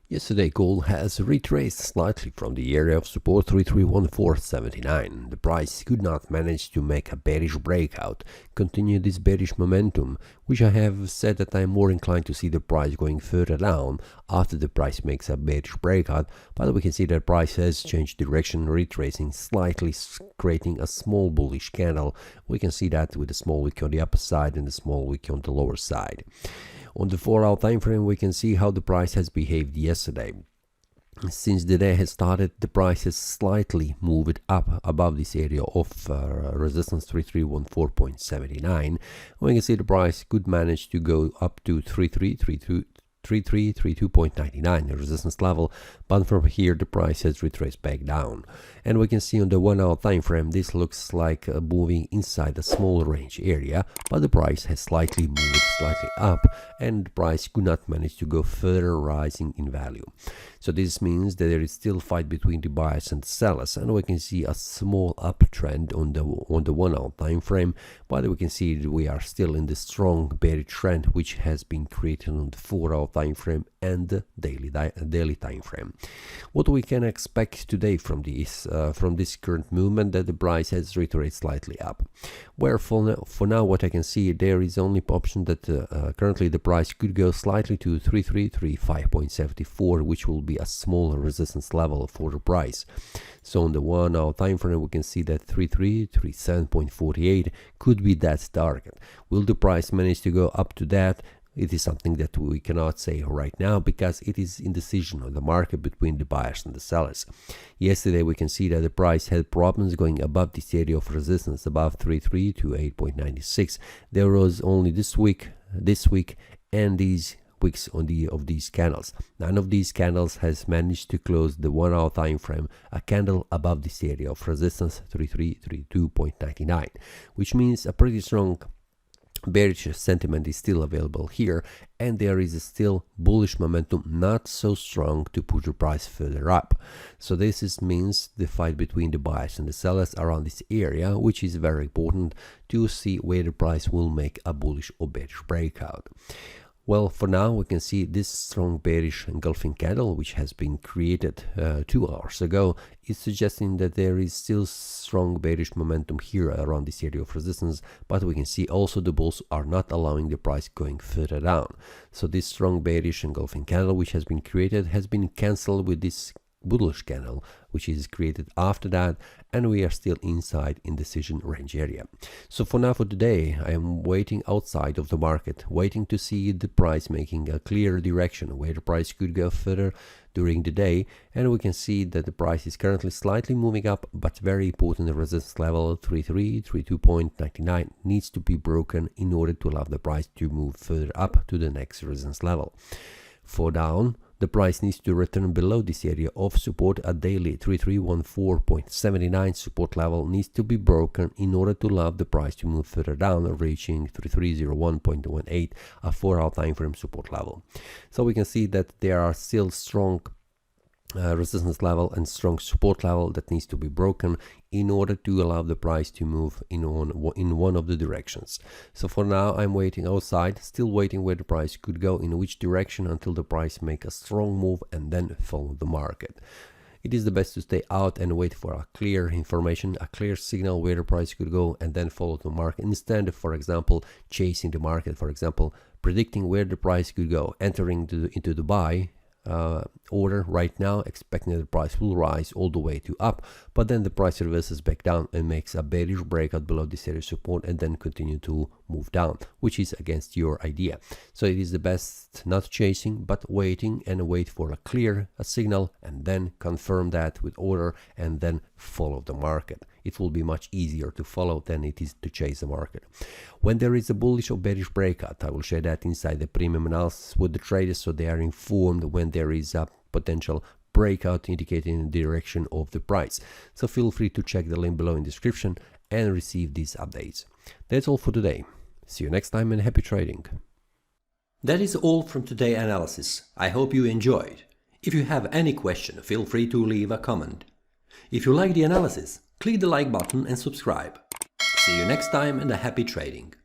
Yesterday, gold has retraced slightly from the area of support 331479. The price could not manage to make a bearish breakout, continue this bearish momentum, which I have said that I am more inclined to see the price going further down after the price makes a bearish breakout, but we can see that price has changed direction, retracing slightly, creating a small bullish candle. We can see that with the small wick on the upper side and the small wick on the lower side. On the 4-hour time frame, we can see how the price has behaved yesterday. Since the day has started, the price has slightly moved up above this area of resistance 3314.79. We can see the price could manage to go up to 3332.99, the resistance level, but from here the price has retraced back down. And we can see on the 1-hour time frame this looks like moving inside a small range area, but the price has slightly moved slightly up and the price could not manage to go further rising in value. So this means that there is still fight between the buyers and the sellers, and we can see a small uptrend on the 1-hour time frame, but we can see that we are still in the strong bearish trend which has been created on the 4-hour time frame and the daily time frame. What we can expect today from this current movement, that the price has retraced slightly up. Where for now what I can see, there is only option that currently the price could go slightly to 3335.74, which will be a small resistance level for the price. So on the 1-hour time frame we can see that 3337.48 could be that target. Will the price manage to go up to that? It is something that we cannot say right now because it is indecision on the market between the buyers and the sellers. Yesterday we can see that the price had problems going above this area of resistance above 3328.96. There was only this week and these wicks of these candles. None of these candles has managed to close the 1-hour time frame a candle above this area of resistance 3332.99, which means a pretty strong bearish sentiment is still available here, and there is still bullish momentum, not so strong to push the price further up. So this means the fight between the buyers and the sellers around this area, which is very important to see where the price will make a bullish or bearish breakout. Well, for now we can see this strong bearish engulfing candle which has been created 2 hours ago is suggesting that there is still strong bearish momentum here around this area of resistance, but we can see also the bulls are not allowing the price going further down. So this strong bearish engulfing candle which has been created has been cancelled with this bullish candle which is created after that, and we are still inside indecision range area. So for now, for today, I am waiting outside of the market, waiting to see the price making a clear direction where the price could go further during the day, and we can see that the price is currently slightly moving up, but very important, the resistance level 3332.99 needs to be broken in order to allow the price to move further up to the next resistance level. For down, the price needs to return below this area of support. A daily 3314.79 support level needs to be broken in order to allow the price to move further down, reaching 3301.18, a 4-hour time frame support level. So we can see that there are still strong resistance level and strong support level that needs to be broken in order to allow the price to move in one of the directions. So for now I'm waiting outside, still waiting where the price could go, in which direction, until the price make a strong move and then follow the market. It is the best to stay out and wait for a clear information, a clear signal where the price could go, and then follow the market instead of, for example, chasing the market, for example, predicting where the price could go, entering into the buy order right now, expecting that the price will rise all the way to up, but then the price reverses back down and makes a bearish breakout below this area of support and then continue to move down, which is against your idea. So it is the best not chasing but waiting, and wait for a clear signal and then confirm that with order and then follow the market. It will be much easier to follow than it is to chase the market. When there is a bullish or bearish breakout, I will share that inside the premium analysis with the traders, so they are informed when there is a potential breakout indicating the direction of the price. So feel free to check the link below in the description and receive these updates. That's all for today. See you next time and happy trading. That is all from today's analysis. I hope you enjoyed. If you have any question, feel free to leave a comment. If you like the analysis, click the like button and subscribe. See you next time and a happy trading.